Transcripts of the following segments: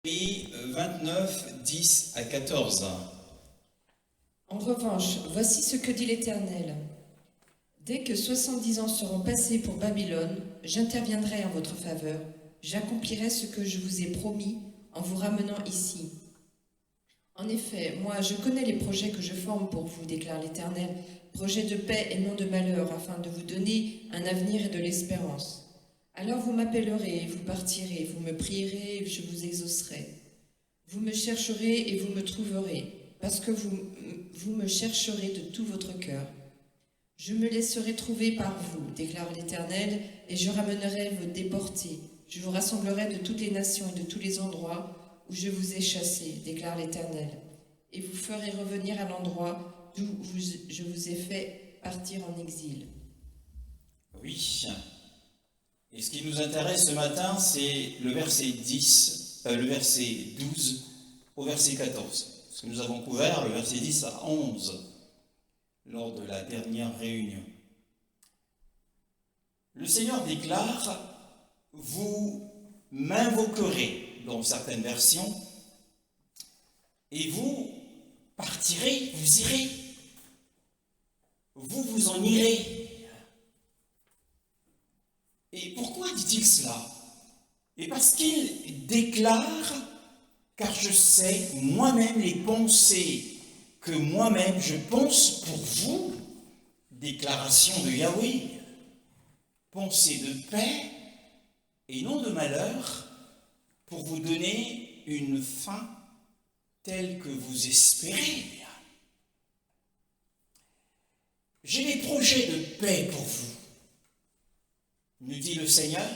Ésaïe 29, 10 à 14. En revanche, voici ce que dit l'Éternel. Dès que 70 ans seront passés pour Babylone, j'interviendrai en votre faveur, j'accomplirai ce que je vous ai promis en vous ramenant ici. En effet, moi, je connais les projets que je forme pour vous, déclare l'Éternel, projets de paix et non de malheur, afin de vous donner un avenir et de l'espérance. Alors vous m'appellerez, vous partirez, vous me prierez et je vous exaucerai. Vous me chercherez et vous me trouverez, parce que vous me chercherez de tout votre cœur. Je me laisserai trouver par vous, déclare l'Éternel, et je ramènerai vos déportés. Je vous rassemblerai de toutes les nations et de tous les endroits où je vous ai chassés, déclare l'Éternel, et vous ferai revenir à l'endroit d'où je vous ai fait partir en exil. Oui. Et ce qui nous intéresse ce matin, c'est le verset 12 au verset 14. Parce que nous avons couvert le verset 10 à 11 lors de la dernière réunion. Le Seigneur déclare, vous m'invoquerez, dans certaines versions, et vous partirez, vous irez, vous vous en irez. Et pourquoi dit-il cela? Et parce qu'il déclare, car je sais moi-même les pensées que moi-même je pense pour vous, déclaration de Yahweh, pensée de paix et non de malheur, pour vous donner une fin telle que vous espérez. J'ai des projets de paix pour vous, nous dit le Seigneur.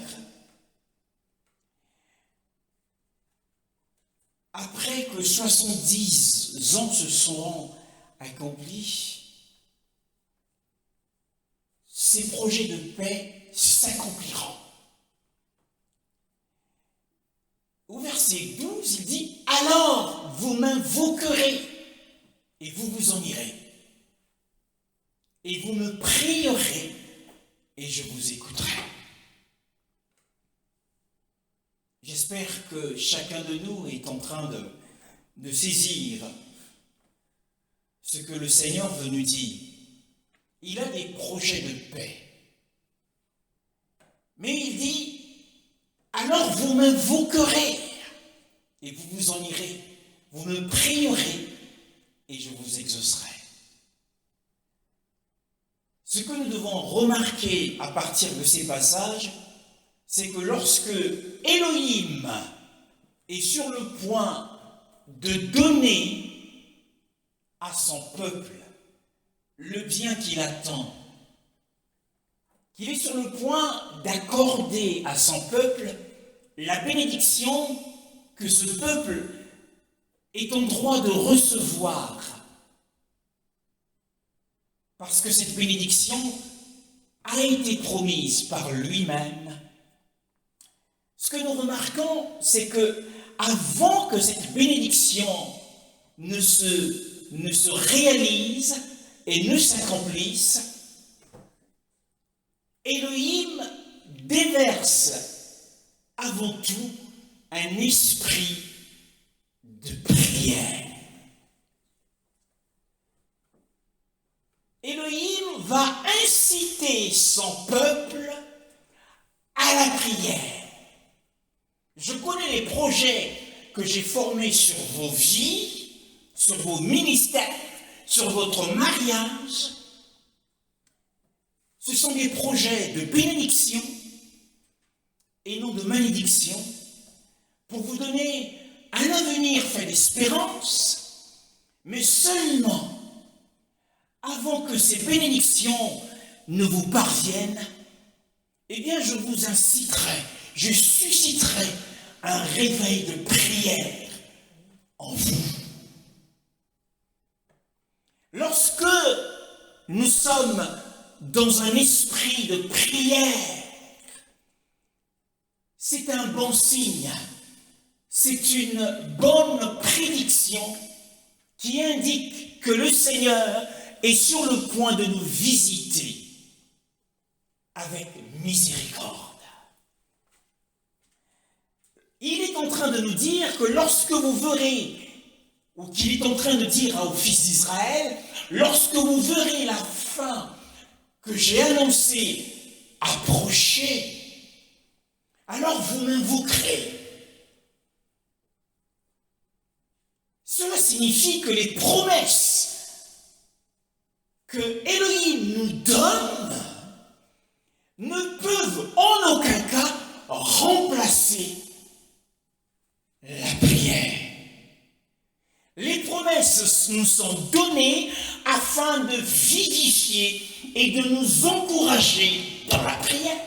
Après que 70 ans se seront accomplis, ces projets de paix s'accompliront. Au verset 12, il dit « Alors vous m'invoquerez et vous vous en irez. Et vous me prierez et je vous écouterai. » J'espère que chacun de nous est en train de saisir ce que le Seigneur veut nous dire. Il a des projets de paix. Mais il dit, alors vous m'invoquerez et vous vous en irez. Vous me prierez et je vous exaucerai. Ce que nous devons remarquer à partir de ces passages, c'est que lorsque Elohim est sur le point de donner à son peuple le bien qu'il attend, qu'il est sur le point d'accorder à son peuple la bénédiction que ce peuple est en droit de recevoir, parce que cette bénédiction a été promise par lui-même. Ce que nous remarquons, c'est que avant que cette bénédiction ne se réalise et ne s'accomplisse, Elohim déverse avant tout un esprit de prière. Elohim va inciter son peuple à la prière. Je connais les projets que j'ai formés sur vos vies, sur vos ministères, sur votre mariage. Ce sont des projets de bénédiction et non de malédiction pour vous donner un avenir fait d'espérance, mais seulement avant que ces bénédictions ne vous parviennent, eh bien je vous inciterai, je susciterai un réveil de prière en vous. Lorsque nous sommes dans un esprit de prière, c'est un bon signe, c'est une bonne prédiction qui indique que le Seigneur est sur le point de nous visiter avec miséricorde. Il est en train de nous dire que lorsque vous verrez, ou qu'il est en train de dire aux fils d'Israël, lorsque vous verrez la fin que j'ai annoncée approcher, alors vous m'invoquerez. Cela signifie que les promesses que Elohim nous donne ne peuvent en aucun cas remplacer la prière. Les promesses nous sont données afin de vivifier et de nous encourager dans la prière.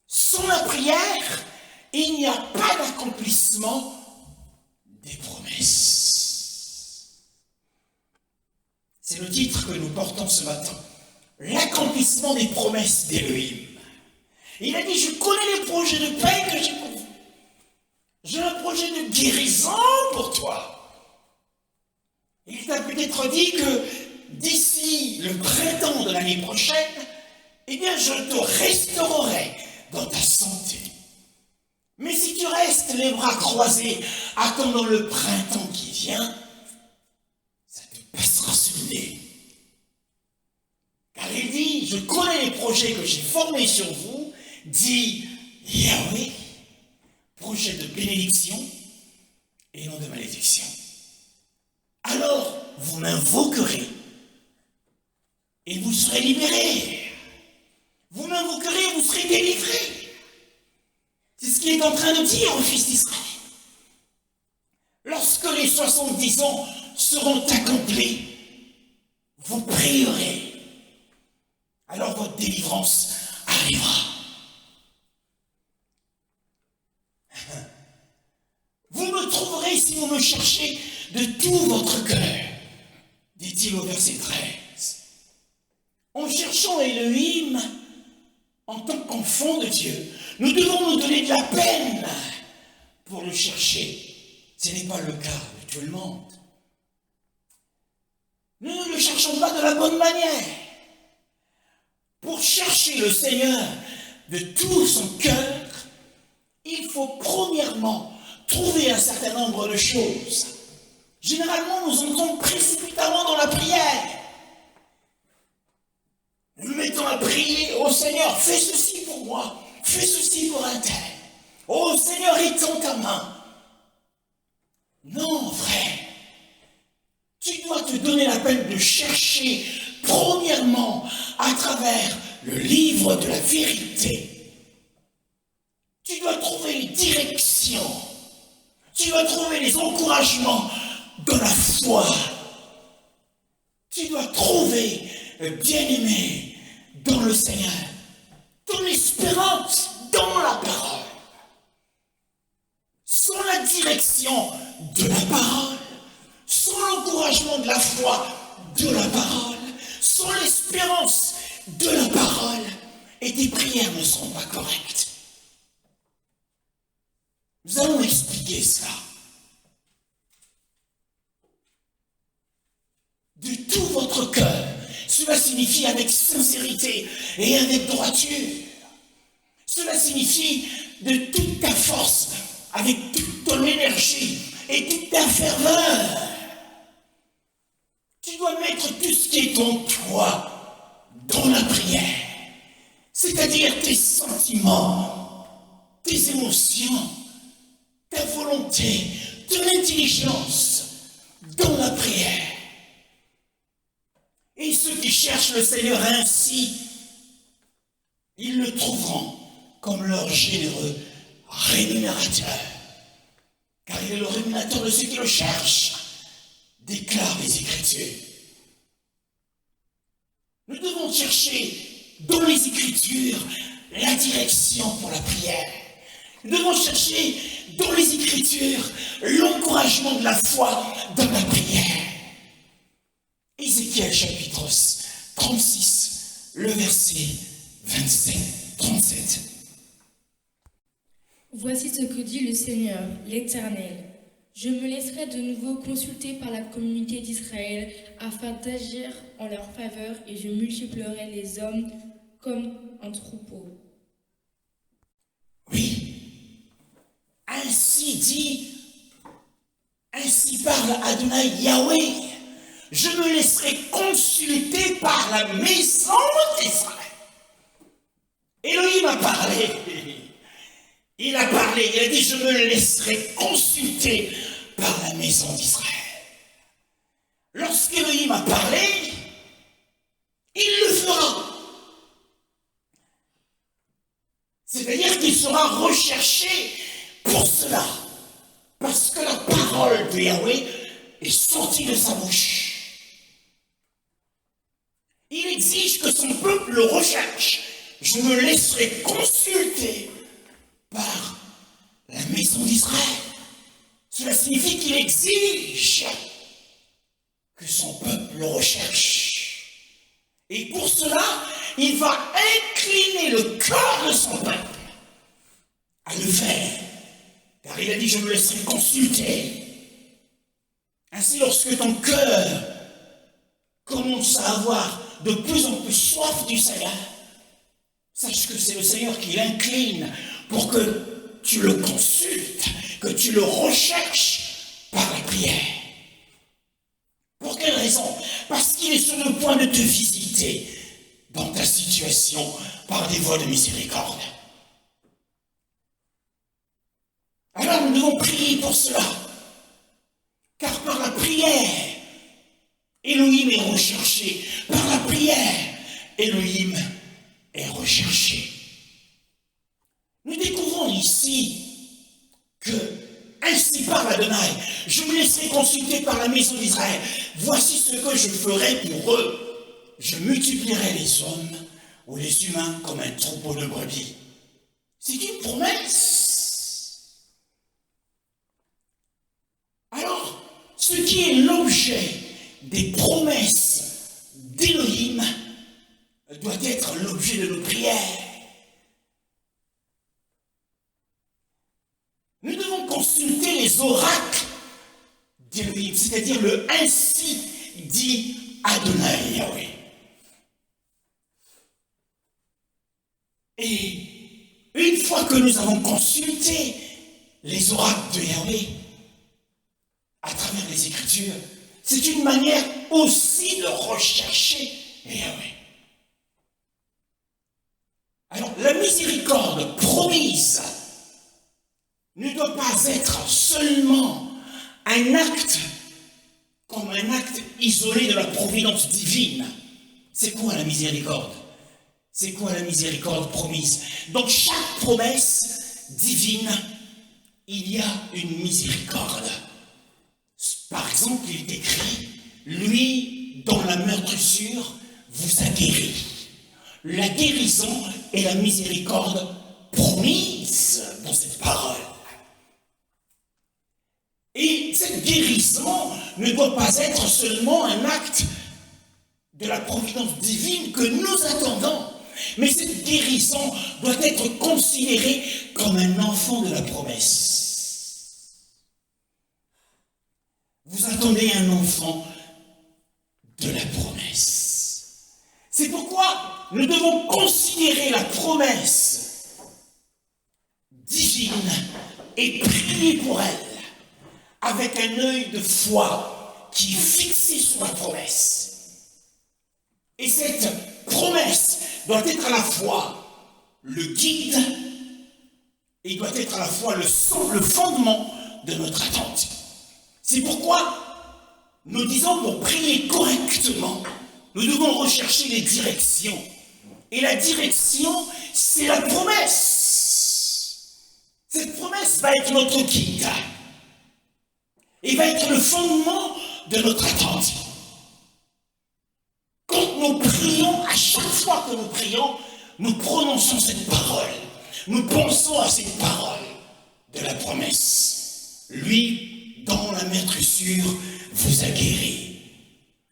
Sans la prière, il n'y a pas d'accomplissement des promesses. C'est le titre que nous portons ce matin. L'accomplissement des promesses d'Elohim. Il a dit, je connais les projets de paix que j'ai pour vous. J'ai un projet de guérison pour toi. Il t'a peut-être dit que d'ici le printemps de l'année prochaine, eh bien, je te restaurerai dans ta santé. Mais si tu restes les bras croisés, attendant le printemps qui vient, ça te passera sous le nez. Car il dit, je connais les projets que j'ai formés sur vous, dit Yahweh, projet de bénédiction et non de malédiction. Alors, vous m'invoquerez et vous serez libérés. Vous m'invoquerez et vous serez délivrés. C'est ce qu'il est en train de dire aux fils d'Israël. Lorsque les 70 ans seront accomplis, vous prierez. Alors votre délivrance arrivera. Vous me trouverez si vous me cherchez de tout votre cœur, dit-il au verset 13. En cherchant Elohim, en tant qu'enfant de Dieu, nous devons nous donner de la peine pour le chercher. Ce n'est pas le cas de tout le monde. Nous ne le cherchons pas de la bonne manière. Pour chercher le Seigneur de tout son cœur, il faut premièrement trouver un certain nombre de choses. Généralement, nous entrons précipitamment dans la prière. Nous nous mettons à prier, oh Seigneur, fais ceci pour moi, fais ceci pour un tel. Oh Seigneur, étends ta main. Non, frère, tu dois te donner la peine de chercher premièrement à travers le livre de la vérité. Tu dois trouver les directions, tu dois trouver les encouragements de la foi. Tu dois trouver le bien-aimé dans le Seigneur, ton espérance dans la parole. Sans la direction de la parole, sans l'encouragement de la foi de la parole, sans l'espérance de la parole, et tes prières ne seront pas correctes. Nous allons expliquer cela. De tout votre cœur, cela signifie avec sincérité et avec droiture. Cela signifie de toute ta force, avec toute ton énergie et toute ta ferveur. Tu dois mettre tout ce qui est en toi dans la prière, c'est-à-dire tes sentiments, tes émotions, ta volonté, ton intelligence dans la prière. Et ceux qui cherchent le Seigneur ainsi, ils le trouveront comme leur généreux rémunérateur. Car il est le rémunérateur de ceux qui le cherchent, déclarent les Écritures. Nous devons chercher dans les Écritures la direction pour la prière. Nous devons chercher dans les Écritures l'encouragement de la foi dans la prière. Ézéchiel chapitre 36, le verset 37. Voici ce que dit le Seigneur, l'Éternel. Je me laisserai de nouveau consulter par la communauté d'Israël afin d'agir en leur faveur et je multiplierai les hommes comme un troupeau. Oui, ainsi parle Adonai Yahweh, je me laisserai consulter par la maison d'Israël. Elohim a parlé. Il a parlé, il a dit, je me laisserai consulter par la maison d'Israël. Lorsqu'Elohim a parlé, il le fera. C'est-à-dire qu'il sera recherché pour cela. Parce que la parole de Yahweh est sortie de sa bouche. Il exige que son peuple le recherche. Je me laisserai consulter par la maison d'Israël. Cela signifie qu'il exige que son peuple le recherche. Et pour cela, il va incliner le cœur de son peuple à le faire. Car il a dit, je me laisserai consulter. Ainsi, lorsque ton cœur commence à avoir de plus en plus soif du Seigneur, sache que c'est le Seigneur qui l'incline pour que tu le consultes, que tu le recherches par la prière. Pour quelle raison? Parce qu'il est sur le point de te visiter dans ta situation par des voies de miséricorde. Alors nous devons prier pour cela. Car par la prière, Elohim est recherché. Par la prière, Elohim est recherché. Nous découvrons ici que, ainsi parle Adonai, je me laisserai consulter par la maison d'Israël. Voici ce que je ferai pour eux. Je multiplierai les hommes ou les humains comme un troupeau de brebis. C'est une promesse. Alors, ce qui est l'objet des promesses d'Elohim doit être l'objet de nos prières. Nous devons consulter les oracles d'Elohim, c'est-à-dire le ainsi dit Adonai Yahweh. Et une fois que nous avons consulté les oracles de Yahweh à travers les Écritures, c'est une manière aussi de rechercher Yahweh. Alors, la miséricorde promise ne doit pas être seulement un acte comme un acte isolé de la providence divine. C'est quoi la miséricorde? C'est quoi la miséricorde promise? Dans chaque promesse divine, il y a une miséricorde. Par exemple, il est écrit, lui, dont la meurtrissure vous a guéri. La guérison et la miséricorde promise dans cette parole. Et cette guérison ne doit pas être seulement un acte de la providence divine que nous attendons, mais cette guérison doit être considérée comme un enfant de la promesse. Vous attendez un enfant de la promesse. C'est pourquoi nous devons considérer la promesse divine et prier pour elle avec un œil de foi qui est fixé sur la promesse. Et cette promesse doit être à la fois le guide et doit être à la fois le fondement de notre attente. C'est pourquoi nous disons, pour prier correctement, nous devons rechercher les directions. Et la direction, c'est la promesse. Cette promesse va être notre guide et va être le fondement de notre attente. Quand nous prions, à chaque fois que nous prions, nous prononçons cette parole. Nous pensons à cette parole de la promesse. Lui, dont la meurtrissure vous a guéri.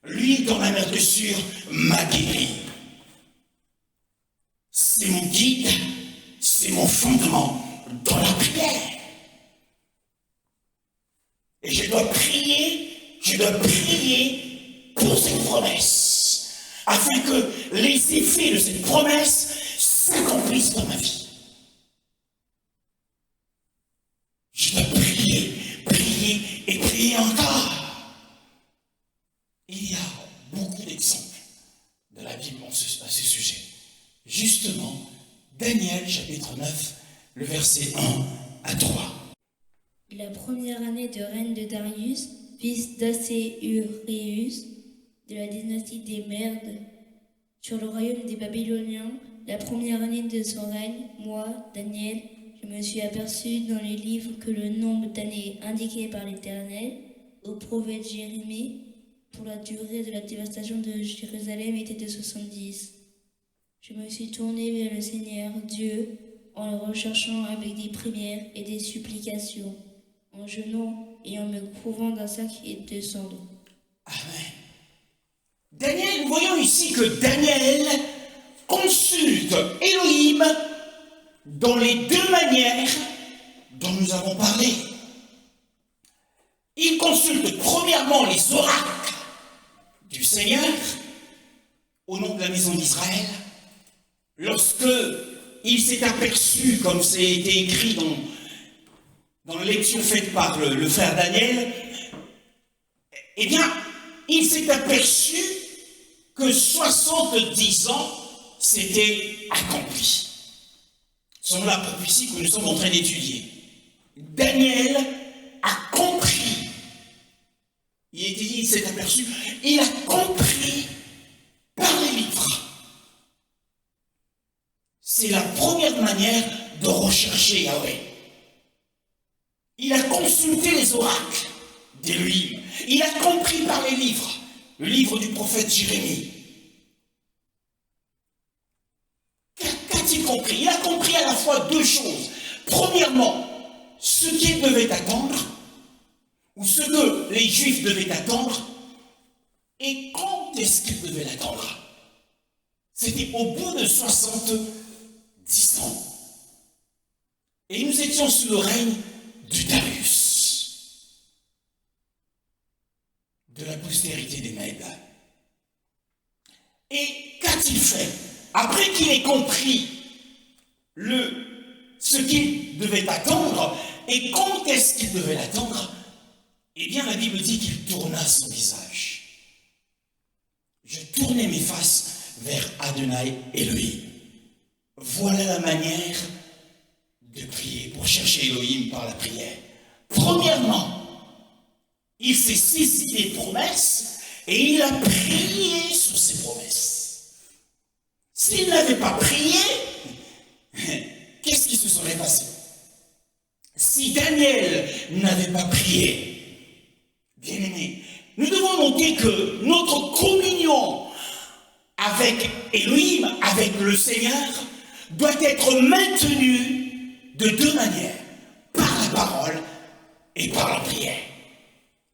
Lui, dont la meurtrissure m'a guéri. C'est mon guide, c'est mon fondement dans la prière. Et je dois prier pour cette promesse, afin que les effets de cette promesse s'accomplissent dans ma vie. Je et prier encore. Il y a beaucoup d'exemples de la Bible à ce sujet. Justement, Daniel, chapitre 9, le verset 1 à 3. La première année de règne de Darius, fils d'Assuérus, de la dynastie des Mèdes, sur le royaume des Babyloniens, la première année de son règne, moi, Daniel, je me suis aperçu dans les livres que le nombre d'années indiqué par l'Éternel au prophète Jérémie pour la durée de la dévastation de Jérusalem était de 70. Je me suis tourné vers le Seigneur Dieu en le recherchant avec des prières et des supplications, en jeûnant et en me couvrant d'un sac et de cendres. Amen. Daniel, nous voyons ici que Daniel consulte Elohim dans les deux manières dont nous avons parlé. Il consulte premièrement les oracles du Seigneur au nom de la maison d'Israël, lorsque il s'est aperçu, comme c'est été écrit dans la lecture faite par le frère Daniel, eh bien, il s'est aperçu que 70 ans s'étaient accomplis. Selon la prophétie que nous sommes en train d'étudier. Daniel a compris. Il était dit, il s'est aperçu, il a compris par les livres. C'est la première manière de rechercher Yahweh. Il a consulté les oracles d'Élohim. Il a compris par les livres, le livre du prophète Jérémie. Qu'a-t-il compris? Il a compris à la fois deux choses. Premièrement, ce qu'il devait attendre, ou ce que les Juifs devaient attendre, et quand est-ce qu'ils devaient l'attendre? C'était au bout de 70 ans. Et nous étions sous le règne de Darius, de la postérité des Mèdes. Et qu'a-t-il fait? Après qu'il ait compris ce qu'il devait attendre, et quand est-ce qu'il devait l'attendre, eh bien la Bible dit qu'il tourna son visage. Je tournai mes faces vers Adonai Elohim. Voilà la manière de prier, pour chercher Elohim par la prière. Premièrement, il s'est saisi des promesses et il a prié sur ces promesses. S'il n'avait pas prié, qu'est-ce qui se serait passé? Si Daniel n'avait pas prié, bien-aimés, nous devons noter que notre communion avec Elohim, avec le Seigneur, doit être maintenue de deux manières, par la parole et par la prière.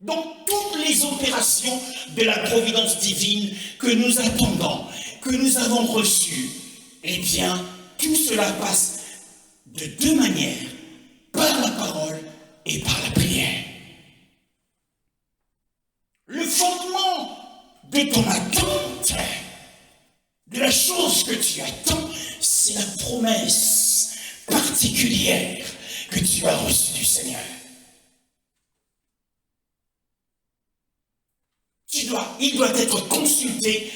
Dans toutes les opérations de la providence divine que nous attendons, que nous avons reçues, eh bien, tout cela passe de deux manières, par la parole et par la prière. Le fondement de ton attente, de la chose que tu attends, c'est la promesse particulière que tu as reçue du Seigneur. Il doit être consulté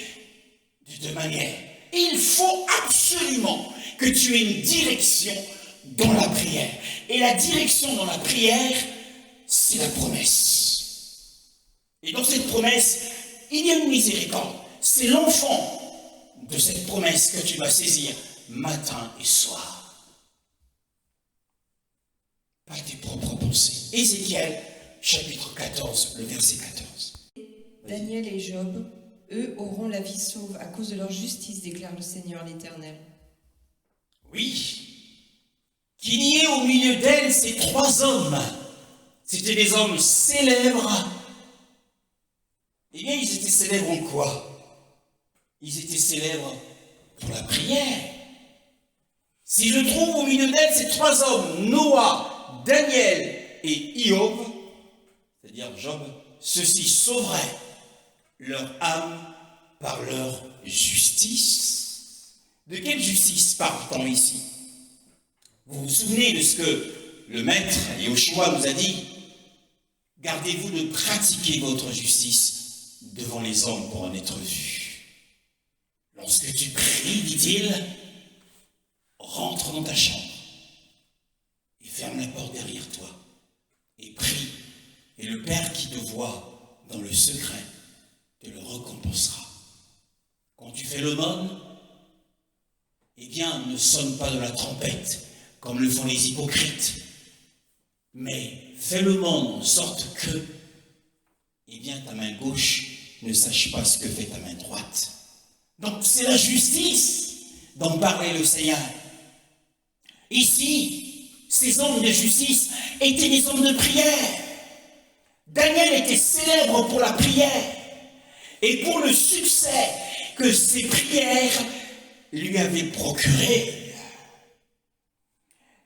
de deux manières. Il faut absolument que tu aies une direction dans la prière. Et la direction dans la prière, c'est la promesse. Et dans cette promesse, il y a une miséricorde. C'est l'enfant de cette promesse que tu vas saisir matin et soir. Pas tes propres pensées. Ézéchiel, chapitre 14, le verset 14. Daniel et Job, eux auront la vie sauve à cause de leur justice, déclare le Seigneur l'Éternel. Oui, qu'il y ait au milieu d'elles ces trois hommes. C'était des hommes célèbres. Eh bien, ils étaient célèbres en quoi? Ils étaient célèbres pour la prière. Si je trouve au milieu d'elles ces trois hommes, Noah, Daniel et Hiob, c'est-à-dire Job, ceux-ci sauveraient leur âme par leur justice. De quelle justice parle-t-on ici? Vous vous souvenez de ce que le maître Yahushua nous a dit? Gardez-vous de pratiquer votre justice devant les hommes pour en être vu. Lorsque tu pries, dit-il, rentre dans ta chambre et ferme la porte derrière toi et prie, et le Père qui te voit dans le secret te le récompensera. Quand tu fais l'aumône, eh bien, ne sonne pas de la trompette comme le font les hypocrites, mais fais l'aumône en sorte que, eh bien, ta main gauche ne sache pas ce que fait ta main droite. Donc c'est la justice dont parlait le Seigneur. Ici, ces hommes de justice étaient des hommes de prière. Daniel était célèbre pour la prière et pour le succès que ses prières lui avaient procuré.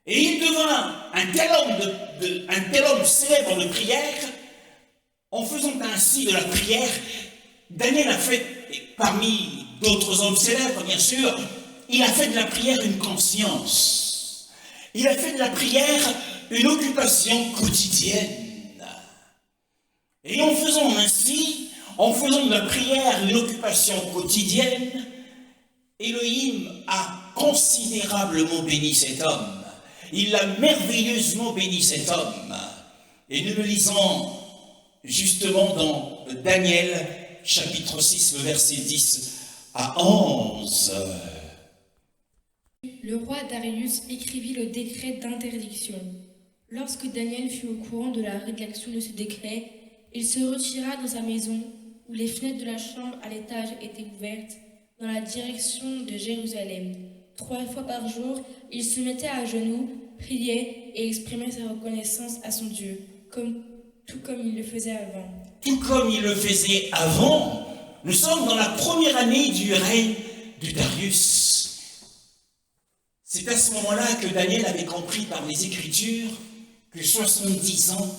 Et il devint un tel homme célèbre de prière. En faisant ainsi de la prière, Daniel a fait, parmi d'autres hommes célèbres bien sûr, il a fait de la prière une conscience. Il a fait de la prière une occupation quotidienne. Et en faisant ainsi, en faisant de la prière une occupation quotidienne, Elohim a considérablement béni cet homme. Il a merveilleusement béni cet homme. Et nous le lisons justement dans Daniel, chapitre 6, le verset 10 à 11. Le roi Darius écrivit le décret d'interdiction. Lorsque Daniel fut au courant de la rédaction de ce décret, il se retira dans sa maison, où les fenêtres de la chambre à l'étage étaient ouvertes, dans la direction de Jérusalem. 3 fois par jour, il se mettait à genoux, priait et exprimait sa reconnaissance à son Dieu, tout comme il le faisait avant. Tout comme il le faisait avant, nous sommes dans la première année du règne de Darius. C'est à ce moment-là que Daniel avait compris par les Écritures que 70 ans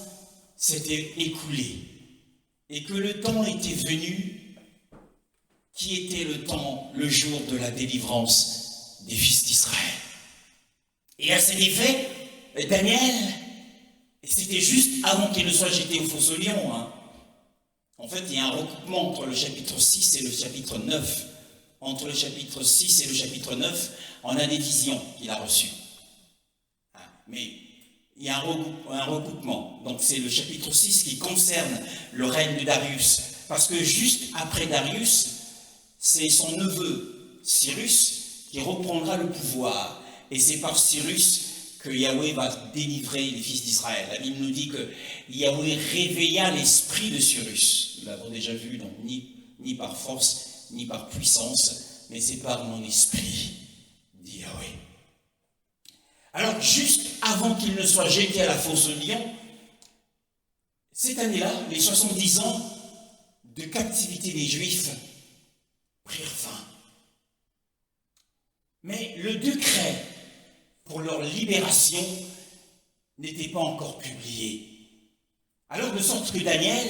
s'étaient écoulés et que le temps était venu, qui était le temps, le jour de la délivrance des fils d'Israël. Et à cet effet, Daniel, c'était juste avant qu'il ne soit jeté au fosse aux lions. En fait, il y a un recoupement entre le chapitre 6 et le chapitre 9. Entre le chapitre 6 et le chapitre 9, on a des visions qu'il a reçues. Mais il y a un recoupement. Donc c'est le chapitre 6 qui concerne le règne de Darius. Parce que juste après Darius, c'est son neveu, Cyrus, qui reprendra le pouvoir. Et c'est par Cyrus que Yahweh va délivrer les fils d'Israël. La Bible nous dit que Yahweh réveilla l'esprit de Cyrus. Nous l'avons déjà vu, donc ni par force, ni par puissance, mais c'est par mon esprit, dit Yahweh. Alors, juste avant qu'il ne soit jeté à la fosse aux lions, cette année-là, les 70 ans de captivité des Juifs prirent fin. Mais le décret pour leur libération n'était pas encore publié. Alors, de sorte que Daniel,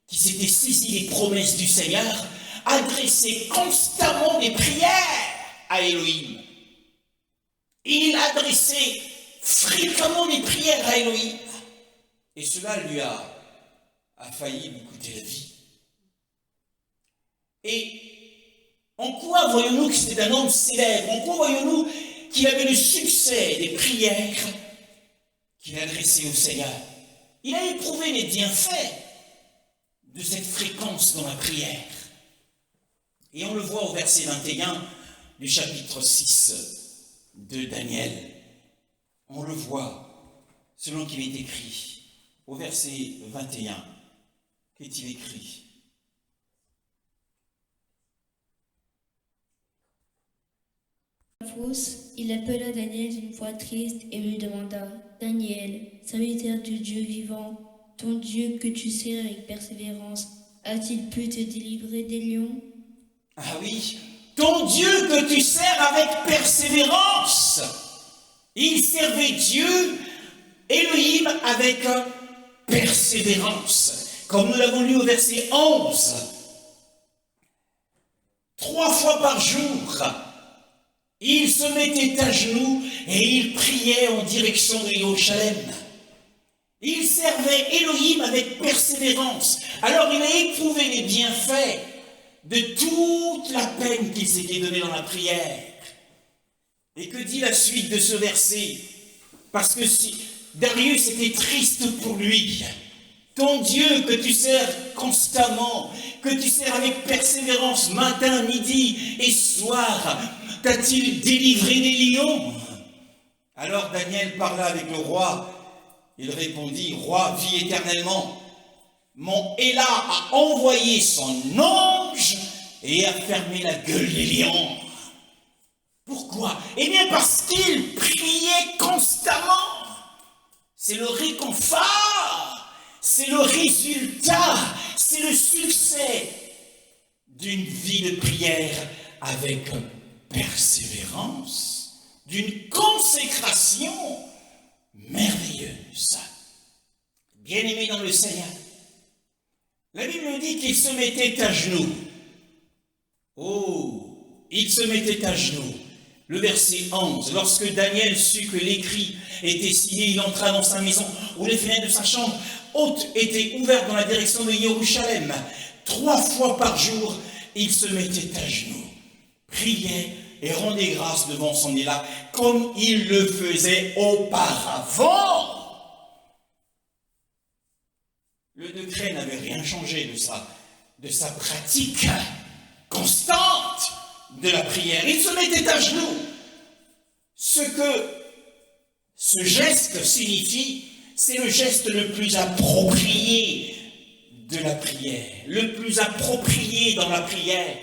qui s'était saisi des promesses du Seigneur, adressait constamment des prières à Elohim. Il adressait fréquemment des prières à Elohim. Et cela lui a failli lui coûter la vie. Et en quoi voyons-nous que c'était un homme célèbre? En quoi voyons-nous qu'il avait le succès des prières qu'il adressait au Seigneur? Il a éprouvé les bienfaits de cette fréquence dans la prière. Et on le voit au verset 21 du chapitre 6 de Daniel. On le voit selon qu'il est écrit. Au verset 21, qu'est-il écrit? Il appela Daniel d'une voix triste et lui demanda: Daniel, serviteur du Dieu vivant, ton Dieu que tu sers avec persévérance, a-t-il pu te délivrer des lions? Ah oui, ton Dieu que tu sers avec persévérance. Il servait Dieu, Elohim, avec persévérance, comme nous l'avons lu au verset 11. 3 fois par jour, il se mettait à genoux et il priait en direction de Jérusalem. Il servait Elohim avec persévérance. Alors il a éprouvé les bienfaits de toute la peine qu'il s'était donnée dans la prière. Et que dit la suite de ce verset? Parce que si Darius était triste pour lui. Ton Dieu que tu sers constamment, que tu sers avec persévérance matin, midi et soir, t'a-t-il délivré des lions? Alors Daniel parla avec le roi. Il répondit, roi, vis éternellement. Mon Éla a envoyé son ange et a fermé la gueule des lions. Pourquoi? Eh bien parce qu'il priait constamment. C'est le réconfort, c'est le résultat, c'est le succès d'une vie de prière avec persévérance, d'une consécration merveilleuse. Bien-aimé dans le Seigneur, la Bible dit qu'il se mettait à genoux. Oh, il se mettait à genoux. Le verset 11, lorsque Daniel sut que l'écrit était signé, il entra dans sa maison où les fenêtres de sa chambre haute étaient ouvertes dans la direction de Jérusalem. 3 fois par jour, il se mettait à genoux, priait et rendait grâce devant son Éla, comme il le faisait auparavant. Le décret n'avait rien changé de sa pratique constante de la prière. Il se mettait à genoux. Ce que ce geste signifie, c'est le geste le plus approprié de la prière, le plus approprié dans la prière.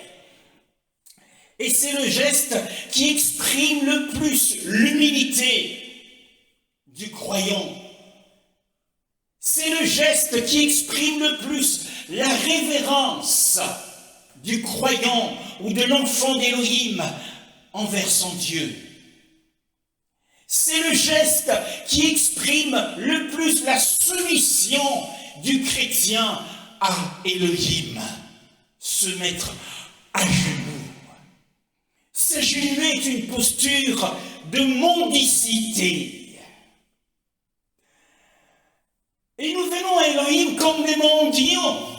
Et c'est le geste qui exprime le plus l'humilité du croyant. C'est le geste qui exprime le plus la révérence du croyant ou de l'enfant d'Élohim envers son Dieu. C'est le geste qui exprime le plus la soumission du chrétien à Élohim. Se mettre à genoux. S'agenouiller est une posture de mendicité. Et nous venons à Élohim comme des mendiants.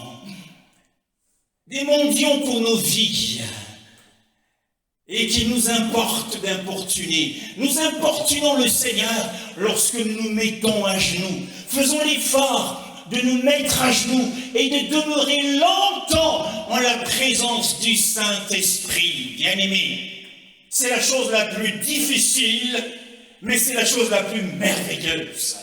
Des mendiants pour nos vies, et qu'il nous importe d'importuner. Nous importunons le Seigneur lorsque nous nous mettons à genoux. Faisons l'effort de nous mettre à genoux et de demeurer longtemps en la présence du Saint-Esprit. Bien-aimé, c'est la chose la plus difficile, mais c'est la chose la plus merveilleuse.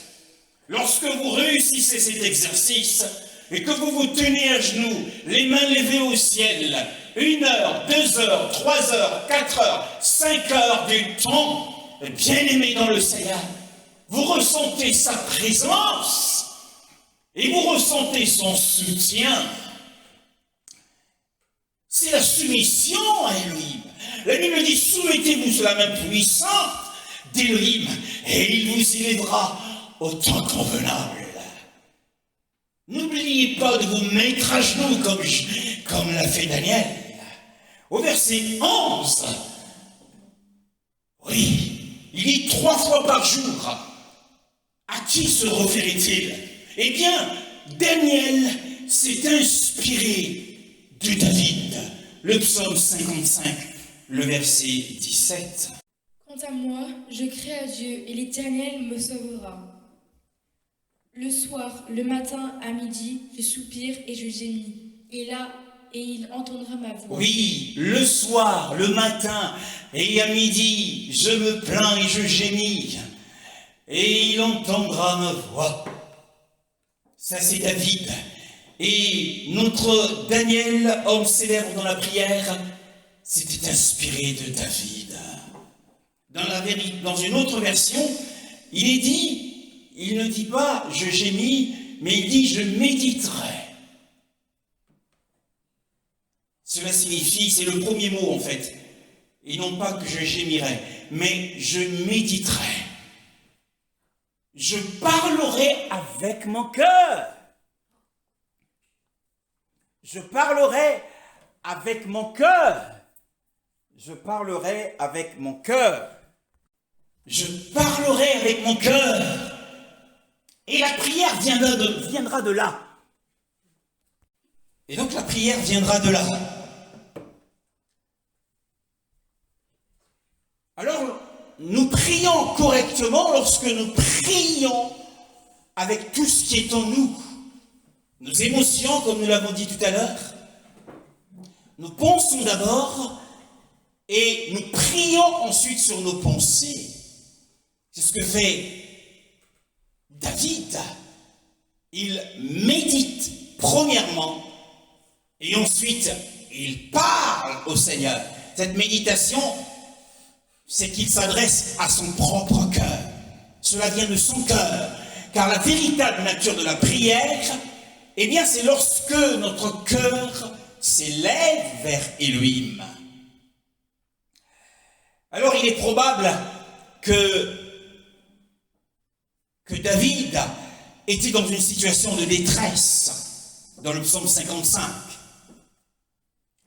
Lorsque vous réussissez cet exercice, et que vous vous tenez à genoux, les mains levées au ciel, 1 heure, 2 heures, 3 heures, 4 heures, 5 heures du temps, bien-aimé dans le Seigneur, vous ressentez sa présence et vous ressentez son soutien. C'est la soumission à Elohim. La Bible dit, soumettez-vous sous la main puissante d'Elohim et il vous élèvera au temps convenable. N'oubliez pas de vous mettre à genoux comme l'a fait Daniel. Au verset 11, oui, il dit 3 fois par jour. À qui se référait-il? Eh bien, Daniel s'est inspiré de David. Le psaume 55, le verset 17. Quant à moi, je crie à Dieu et l'Éternel me sauvera. Le soir, le matin, à midi, je soupire et je gémis. Et là, il entendra ma voix. Oui, le soir, le matin et à midi, je me plains et je gémis. Et il entendra ma voix. Ça, c'est David. Et notre Daniel, homme célèbre dans la prière, s'était inspiré de David. Dans une autre version, il est dit, il ne dit pas « je gémis », mais il dit « je méditerai ». Cela signifie, c'est le premier mot en fait, et non pas que je gémirai, mais je méditerai. Je parlerai avec mon cœur. Je parlerai avec mon cœur. Je parlerai avec mon cœur. Je parlerai avec mon cœur. Et la prière viendra de là. Et donc la prière viendra de là. Alors, nous prions correctement lorsque nous prions avec tout ce qui est en nous. Nos émotions, comme nous l'avons dit tout à l'heure. Nous pensons d'abord et nous prions ensuite sur nos pensées. C'est ce que fait David. Il médite premièrement et ensuite il parle au Seigneur. Cette méditation, c'est qu'il s'adresse à son propre cœur. Cela vient de son cœur. Car la véritable nature de la prière, eh bien, c'est lorsque notre cœur s'élève vers Elohim. Alors, il est probable que David était dans une situation de détresse, dans le psaume 55.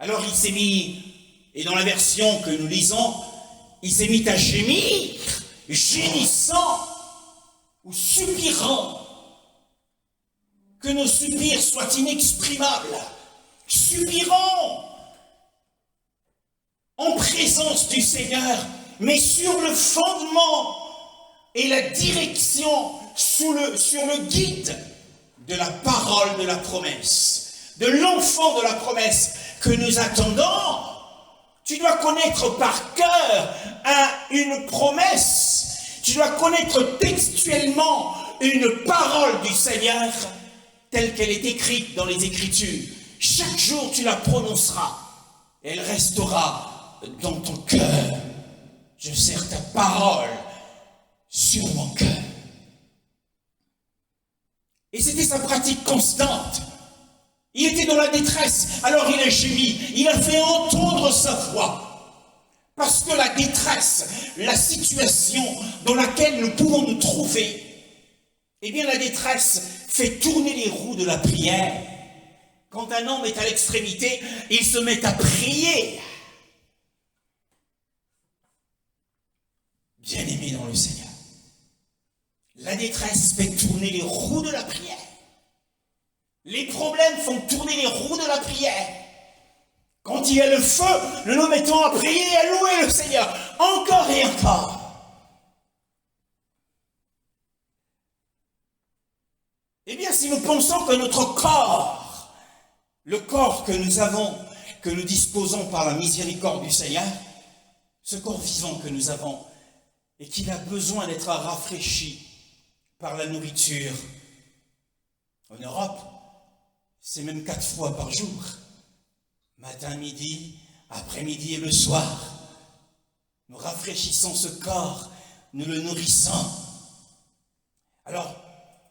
Alors, il s'est mis, et dans la version que nous lisons, il s'est mis à gémir, gémissant ou soupirant. Que nos soupirs soient inexprimables. Soupirant en présence du Seigneur, mais sur le fondement et la direction, sur le guide de la parole de la promesse, de l'enfant de la promesse que nous attendons. Tu dois connaître par cœur une promesse. Tu dois connaître textuellement une parole du Seigneur telle qu'elle est écrite dans les Écritures. Chaque jour, tu la prononceras. Elle restera dans ton cœur. Je serre ta parole sur mon cœur. Et c'était sa pratique constante. Il était dans la détresse, alors il a gémi. Il a fait entendre sa voix. Parce que la détresse, la situation dans laquelle nous pouvons nous trouver, eh bien la détresse fait tourner les roues de la prière. Quand un homme est à l'extrémité, il se met à prier. Bien-aimé dans le Seigneur, la détresse fait tourner les roues de la prière. Les problèmes font tourner les roues de la prière. Quand il y a le feu, nous nous mettons à prier et à louer le Seigneur, encore et encore. Eh bien, si nous pensons que notre corps, le corps que nous avons, que nous disposons par la miséricorde du Seigneur, ce corps vivant que nous avons, et qu'il a besoin d'être rafraîchi par la nourriture. En Europe, c'est même 4 fois par jour. Matin, midi, après-midi et le soir. Nous rafraîchissons ce corps, nous le nourrissons. Alors,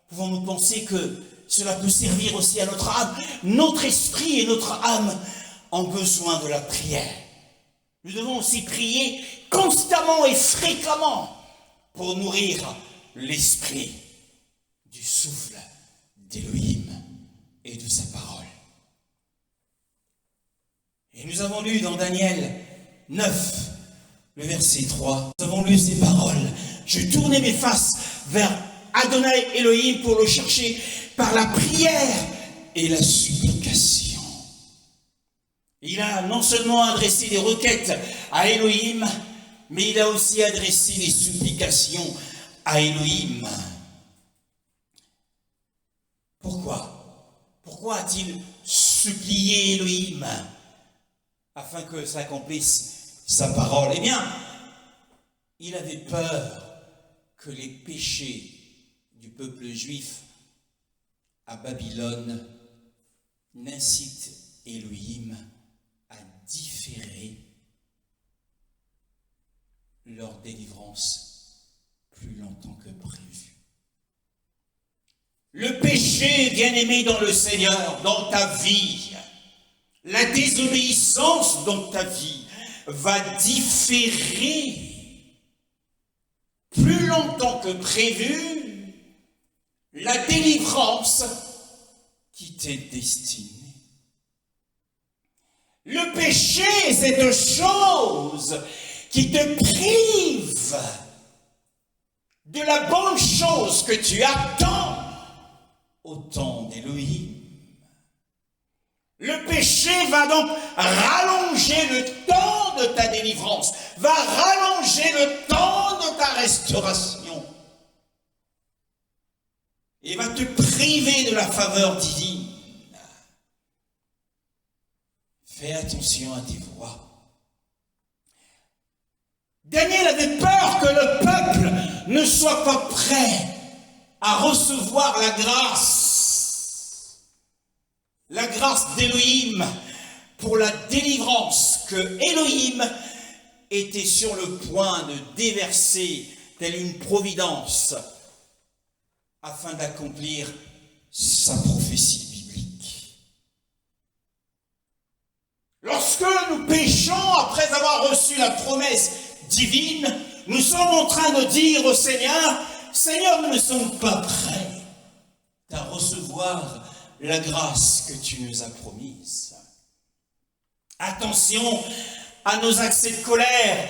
pouvons-nous penser que cela peut servir aussi à notre âme? Notre esprit et notre âme ont besoin de la prière. Nous devons aussi prier constamment et fréquemment pour nourrir l'esprit du souffle d'Élohim et de sa parole. Et nous avons lu dans Daniel 9, le verset 3, nous avons lu ces paroles. Je tournais mes faces vers Adonai Elohim pour le chercher par la prière et la supplication. Il a non seulement adressé des requêtes à Elohim, mais il a aussi adressé des supplications à Elohim. Pourquoi? Pourquoi a-t-il supplié Elohim afin que s'accomplisse sa parole? Eh bien, il avait peur que les péchés du peuple juif à Babylone n'incitent Elohim à différer leur délivrance plus longtemps que prévu. Le péché, bien-aimé dans le Seigneur, dans ta vie, la désobéissance dans ta vie va différer plus longtemps que prévu la délivrance qui t'est destinée. Le péché, c'est une chose qui te prive de la bonne chose que tu attends. au temps d'Élohim. Le péché va donc rallonger le temps de ta délivrance, va rallonger le temps de ta restauration et va te priver de la faveur divine. Fais attention à tes voix. Daniel avait peur que le peuple ne soit pas prêt à recevoir la grâce d'Élohim pour la délivrance que Élohim était sur le point de déverser telle une providence afin d'accomplir sa prophétie biblique. Lorsque nous péchons après avoir reçu la promesse divine, nous sommes en train de dire au Seigneur, Seigneur, nous ne sommes pas prêts à recevoir la grâce que tu nous as promise. Attention à nos accès de colère,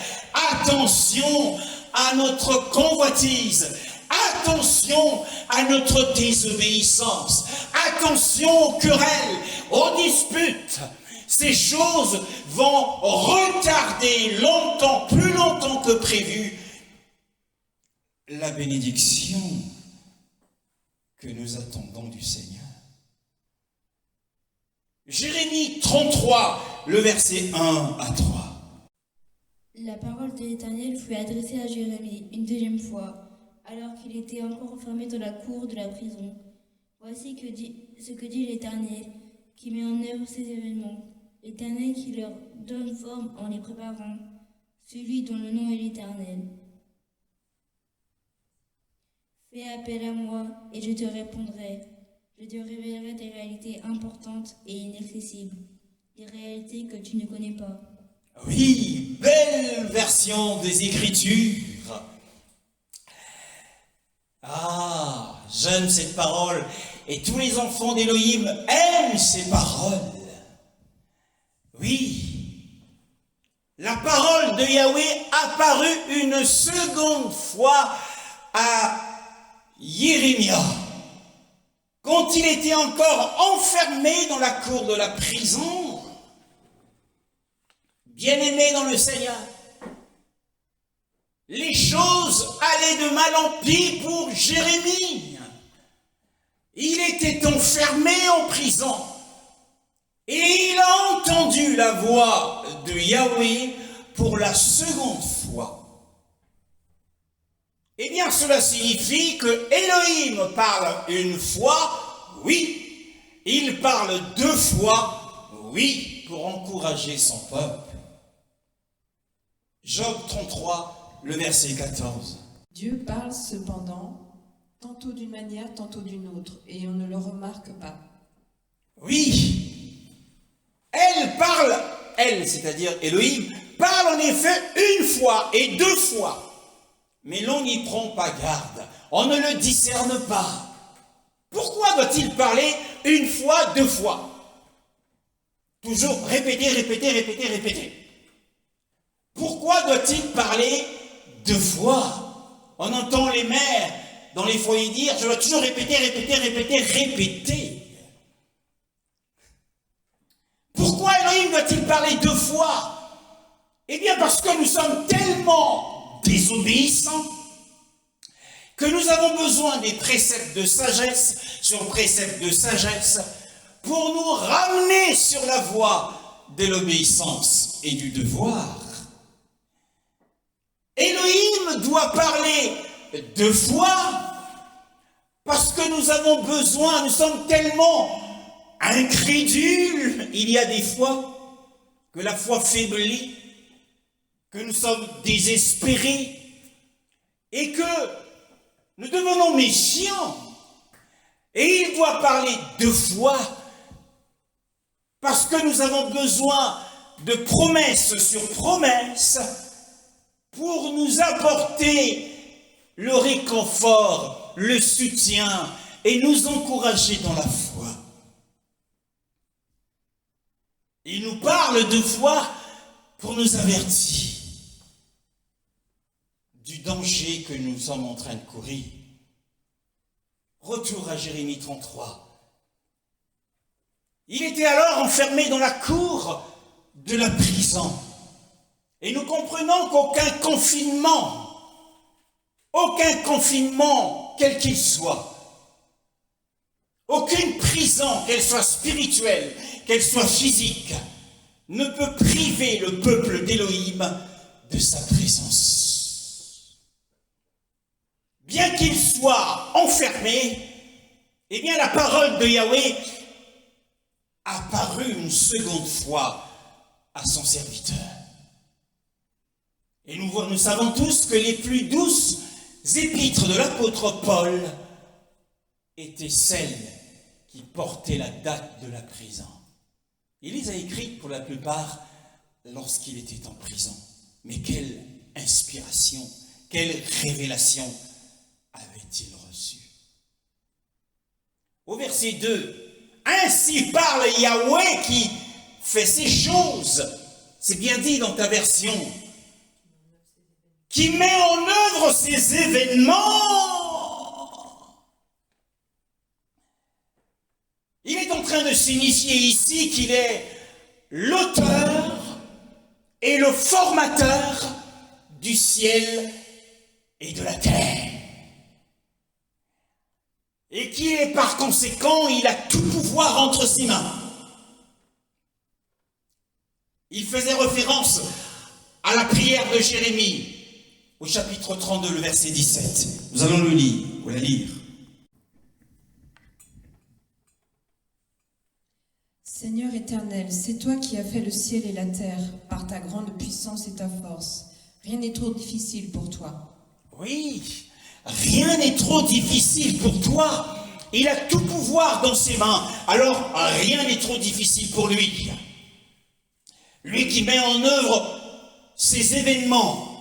attention à notre convoitise, attention à notre désobéissance, attention aux querelles, aux disputes. Ces choses vont retarder longtemps, plus longtemps que prévu, la bénédiction que nous attendons du Seigneur. Jérémie 33, le verset 1 à 3. La parole de l'Éternel fut adressée à Jérémie une deuxième fois, alors qu'il était encore enfermé dans la cour de la prison. Voici ce que dit l'Éternel, qui met en œuvre ces événements. L'Éternel qui leur donne forme en les préparant, celui dont le nom est l'Éternel. Fais appel à moi et je te répondrai. Je te révélerai des réalités importantes et inaccessibles, des réalités que tu ne connais pas. Oui, belle version des Écritures. Ah, j'aime cette parole et tous les enfants d'Élohim aiment ces paroles. Oui, la parole de Yahweh apparut une seconde fois à Jérémie, quand il était encore enfermé dans la cour de la prison. Bien-aimé dans le Seigneur, les choses allaient de mal en pis pour Jérémie. Il était enfermé en prison. Et il a entendu la voix de Yahweh pour la seconde fois. Eh bien, cela signifie que Elohim parle une fois, oui. Il parle deux fois, oui, pour encourager son peuple. Job 33, le verset 14. Dieu parle cependant, tantôt d'une manière, tantôt d'une autre, et on ne le remarque pas. Oui. Elle, c'est-à-dire Elohim, parle en effet une fois et deux fois. Mais l'on n'y prend pas garde. On ne le discerne pas. Pourquoi doit-il parler une fois, deux fois? Toujours répéter, répéter, répéter, répéter. Pourquoi doit-il parler deux fois? On entend les mères dans les foyers dire, je dois toujours répéter, répéter, répéter, répéter. Pourquoi Elohim doit-il parler deux fois? Eh bien parce que nous sommes tellement désobéissants que nous avons besoin des préceptes de sagesse sur préceptes de sagesse pour nous ramener sur la voie de l'obéissance et du devoir. Elohim doit parler deux fois parce que nous avons besoin, nous sommes tellement incrédules, il y a des fois que la foi faiblit, que nous sommes désespérés et que nous devenons méfiants. Et il doit parler deux fois parce que nous avons besoin de promesses sur promesses pour nous apporter le réconfort, le soutien et nous encourager dans la foi. Il nous parle deux fois pour nous avertir du danger que nous sommes en train de courir. Retour à Jérémie 33. Il était alors enfermé dans la cour de la prison. Et nous comprenons qu'aucun confinement, quel qu'il soit, aucune prison, qu'elle soit spirituelle, qu'elle soit physique, ne peut priver le peuple d'Élohim de sa présence. Bien qu'il soit enfermé, eh bien la parole de Yahweh a paru une seconde fois à son serviteur. Et nous savons tous que les plus douces épîtres de l'apôtre Paul étaient celles qui portaient la date de la prison. Il les a écrites pour la plupart lorsqu'il était en prison. Mais quelle inspiration, quelle révélation avait-il reçue? Au verset 2, ainsi parle Yahweh qui fait ces choses. C'est bien dit dans ta version. Qui met en œuvre ces événements. Il est en train de signifier ici qu'il est l'auteur et le formateur du ciel et de la terre. Et qu'il est par conséquent, il a tout pouvoir entre ses mains. Il faisait référence à la prière de Jérémie, au chapitre 32, le verset 17. Nous allons le lire, ou la lire. Seigneur éternel, c'est toi qui as fait le ciel et la terre par ta grande puissance et ta force. Rien n'est trop difficile pour toi. Oui, rien n'est trop difficile pour toi. Il a tout pouvoir dans ses mains. Alors, rien n'est trop difficile pour lui. Lui qui met en œuvre ces événements.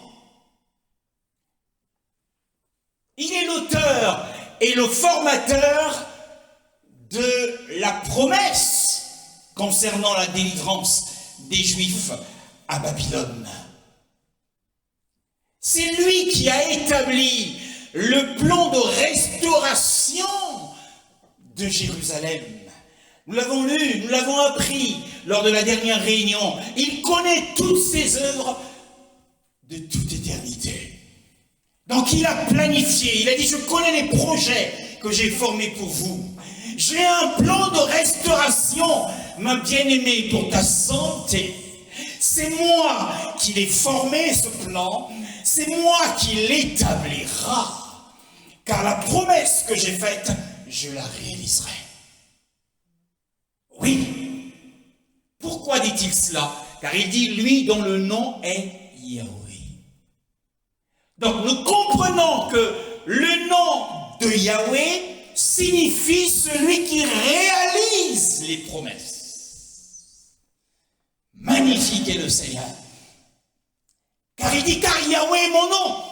Il est l'auteur et le formateur de la promesse concernant la délivrance des Juifs à Babylone. C'est lui qui a établi le plan de restauration de Jérusalem. Nous l'avons lu, nous l'avons appris lors de la dernière réunion. Il connaît toutes ses œuvres de toute éternité. Donc il a planifié, il a dit, je connais les projets que j'ai formés pour vous. J'ai un plan de restauration, ma bien-aimée, pour ta santé. C'est moi qui l'ai formé, ce plan. C'est moi qui l'établira. Car la promesse que j'ai faite, je la réaliserai. Oui. Pourquoi dit-il cela? Car il dit, lui dont le nom est Yahweh. Donc nous comprenons que le nom de Yahweh signifie celui qui réalise les promesses. Magnifique est le Seigneur. Car il dit, car Yahweh est mon nom.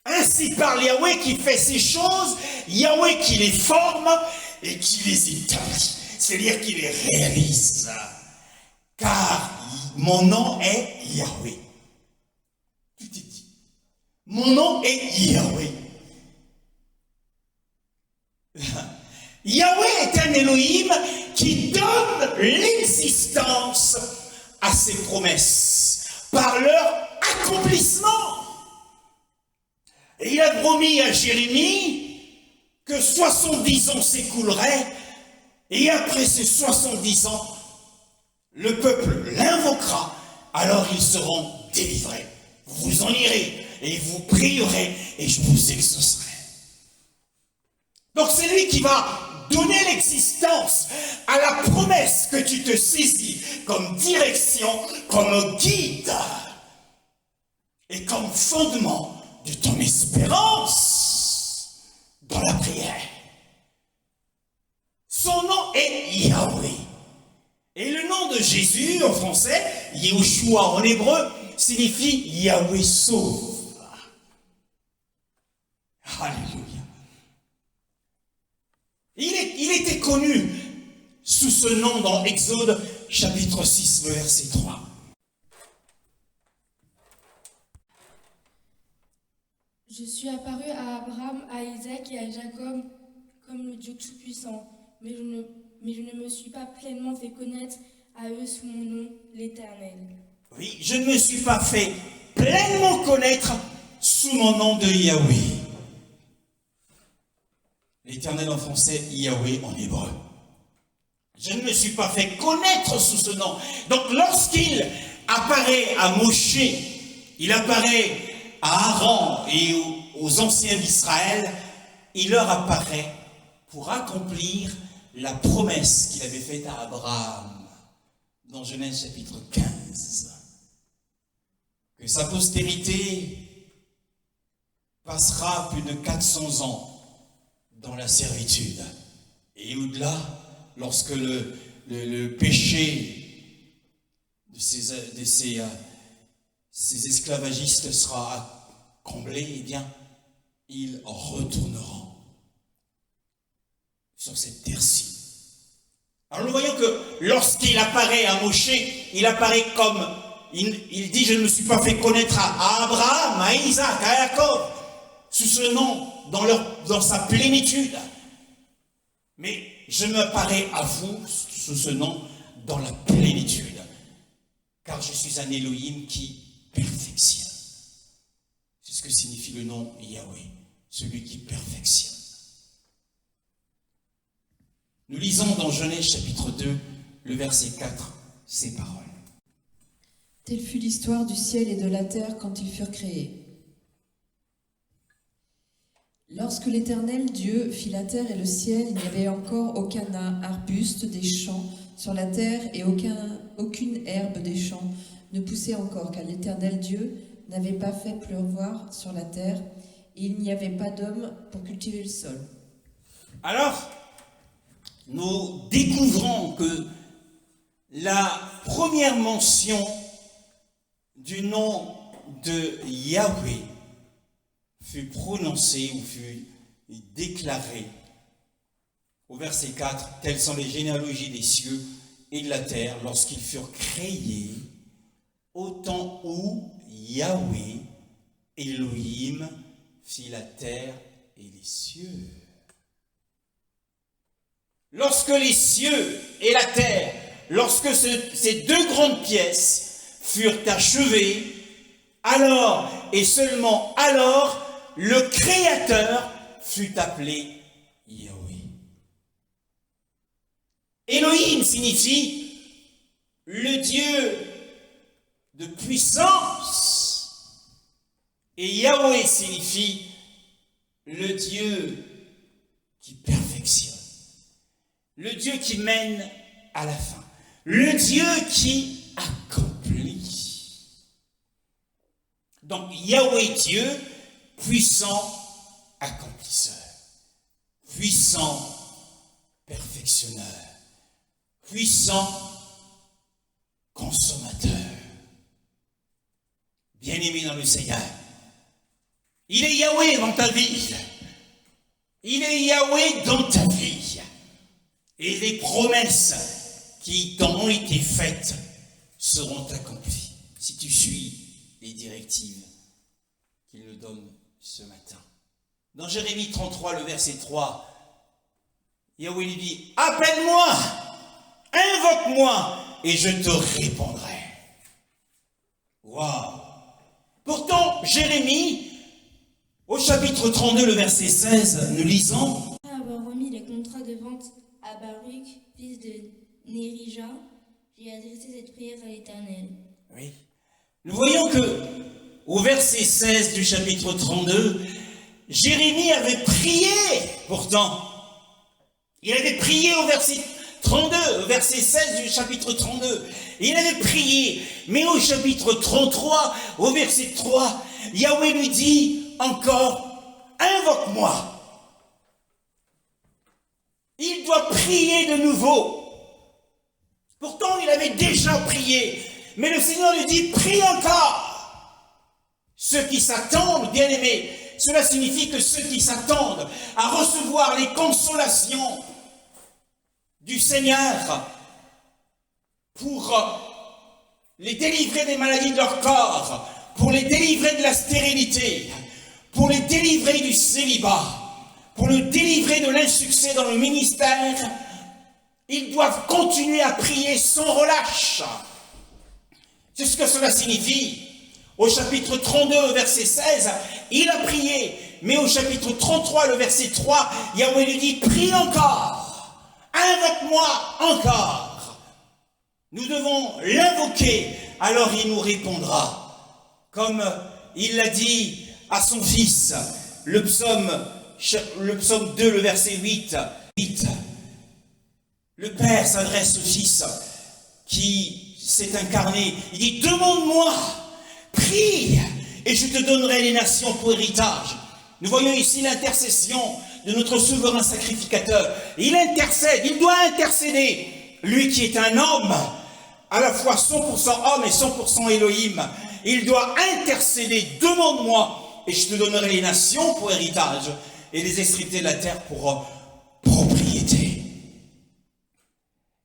Ainsi parle Yahweh qui fait ces choses, Yahweh qui les forme et qui les établit. C'est-à-dire qui les réalise. Car mon nom est Yahweh. Tout est dit. Mon nom est Yahweh. Yahweh est un Elohim qui donne l'existence à ses promesses par leur accomplissement. Et il a promis à Jérémie que 70 ans s'écouleraient et après ces 70 ans, le peuple l'invoquera, alors ils seront délivrés. Vous en irez et vous prierez et je vous exaucerai. Donc c'est lui qui va donner l'existence à la promesse que tu te saisis comme direction, comme guide et comme fondement de ton espérance dans la prière. Son nom est Yahweh. Et le nom de Jésus en français, Yehoshua en hébreu, signifie Yahweh sauve. Alléluia. Il était connu sous ce nom dans Exode chapitre 6, le verset 3. Je suis apparu à Abraham, à Isaac et à Jacob comme le Dieu Tout-Puissant, mais je ne me suis pas pleinement fait connaître à eux sous mon nom, l'Éternel. Oui, je ne me suis pas fait pleinement connaître sous mon nom de Yahweh. L'Éternel en français, Yahweh en hébreu. Je ne me suis pas fait connaître sous ce nom. Donc lorsqu'il apparaît à Moshe, il apparaît à Aaron et aux anciens d'Israël, il leur apparaît pour accomplir la promesse qu'il avait faite à Abraham dans Genèse chapitre 15. Que sa postérité passera plus de 400 ans dans la servitude. Et au-delà, lorsque le péché de ces esclavagistes sera comblé, eh bien, ils retourneront sur cette terre-ci. Alors nous voyons que lorsqu'il apparaît à Moshe, il apparaît comme, il dit, je ne me suis pas fait connaître à Abraham, à Isaac, à Jacob, sous ce nom, dans sa plénitude. Mais je m'apparais à vous sous ce nom dans la plénitude, car je suis un Elohim qui perfectionne. C'est ce que signifie le nom Yahweh, celui qui perfectionne. Nous lisons dans Genèse chapitre 2, le verset 4, ces paroles. Telle fut l'histoire du ciel et de la terre quand ils furent créés. Lorsque l'Éternel Dieu fit la terre et le ciel, il n'y avait encore aucun arbuste des champs sur la terre et aucune herbe des champs ne poussait encore, car l'Éternel Dieu n'avait pas fait pleuvoir sur la terre et il n'y avait pas d'homme pour cultiver le sol. Alors, nous découvrons que la première mention du nom de Yahweh fut prononcée ou fut déclarée au verset 4, telles sont les généalogies des cieux et de la terre lorsqu'ils furent créés au temps où Yahweh, Elohim, fit la terre et les cieux. Lorsque les cieux et la terre, lorsque ces deux grandes pièces furent achevées, alors et seulement alors, le Créateur fut appelé Yahweh. Elohim signifie le Dieu de puissance et Yahweh signifie le Dieu qui perfectionne, le Dieu qui mène à la fin, le Dieu qui accomplit. Donc Yahweh Dieu, puissant accomplisseur, puissant perfectionneur, puissant consommateur. Bien-aimé dans le Seigneur, il est Yahweh dans ta vie. Il est Yahweh dans ta vie. Et les promesses qui t'ont été faites seront accomplies si tu suis les directives qu'il nous donne ce matin. Dans Jérémie 33, le verset 3, Yahweh lui dit, appelle-moi, invoque-moi, et je te répondrai. Waouh! Pourtant, Jérémie, au chapitre 32, le verset 16, nous lisons, Après avoir remis les contrats de vente à Baruch, fils de Nérija, j'ai adressé cette prière à l'Éternel. oui, nous voyons que au verset 16 du chapitre 32, Jérémie avait prié, pourtant. Il avait prié au verset 32, au verset 16 du chapitre 32. Il avait prié, mais au chapitre 33, au verset 3, Yahweh lui dit encore, invoque-moi. Il doit prier de nouveau. Pourtant, il avait déjà prié, mais le Seigneur lui dit, prie encore. Ceux qui s'attendent, bien-aimés, cela signifie que ceux qui s'attendent à recevoir les consolations du Seigneur pour les délivrer des maladies de leur corps, pour les délivrer de la stérilité, pour le délivrer du célibat, pour le délivrer de l'insuccès dans le ministère, ils doivent continuer à prier sans relâche. C'est ce que cela signifie. Au chapitre 32, verset 16, il a prié. Mais au chapitre 33, le verset 3, Yahweh lui dit, prie encore, invoque-moi encore. Nous devons l'invoquer, alors il nous répondra. Comme il l'a dit à son fils, le psaume 2, le verset 8. Le Père s'adresse au Fils qui s'est incarné. Il dit, demande-moi, prie, et je te donnerai les nations pour héritage. Nous voyons ici l'intercession de notre souverain sacrificateur. Il intercède, il doit intercéder. Lui qui est un homme, à la fois 100% homme et 100% Elohim, il doit intercéder. Demande-moi, et je te donnerai les nations pour héritage, et les extrémités de la terre pour propriété.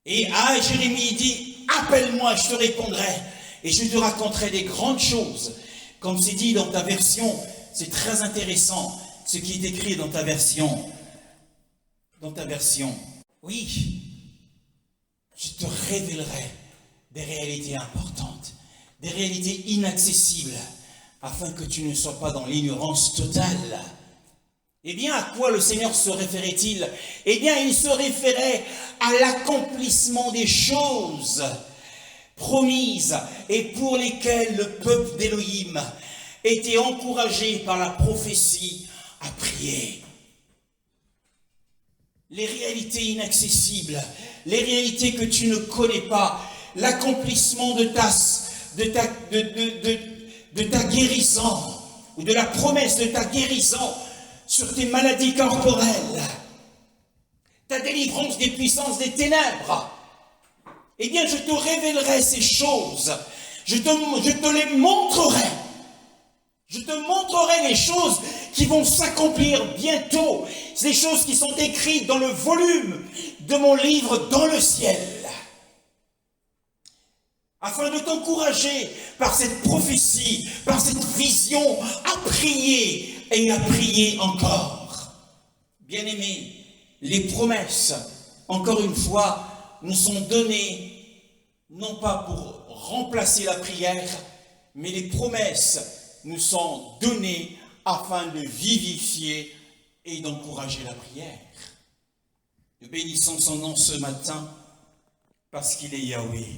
Et à Jérémie, il dit, appelle-moi, je te répondrai, et je te raconterai des grandes choses. Comme c'est dit dans ta version, c'est très intéressant, ce qui est écrit dans ta version. Oui, je te révélerai des réalités importantes, des réalités inaccessibles, afin que tu ne sois pas dans l'ignorance totale. Eh bien, à quoi le Seigneur se référait-il? Eh bien, il se référait à l'accomplissement des choses promises et pour lesquelles le peuple d'Élohim était encouragé par la prophétie à prier. Les réalités inaccessibles, les réalités que tu ne connais pas, l'accomplissement de ta guérison, ou de la promesse de ta guérison sur tes maladies corporelles, ta délivrance des puissances des ténèbres. Eh bien, je te révélerai ces choses, je te les montrerai. Je te montrerai les choses qui vont s'accomplir bientôt. C'est les choses qui sont écrites dans le volume de mon livre dans le ciel. Afin de t'encourager par cette prophétie, par cette vision, à prier et à prier encore. Bien-aimés, les promesses, encore une fois, nous sont données non pas pour remplacer la prière, mais les promesses nous sont données afin de vivifier et d'encourager la prière. Nous bénissons son nom ce matin parce qu'il est Yahweh.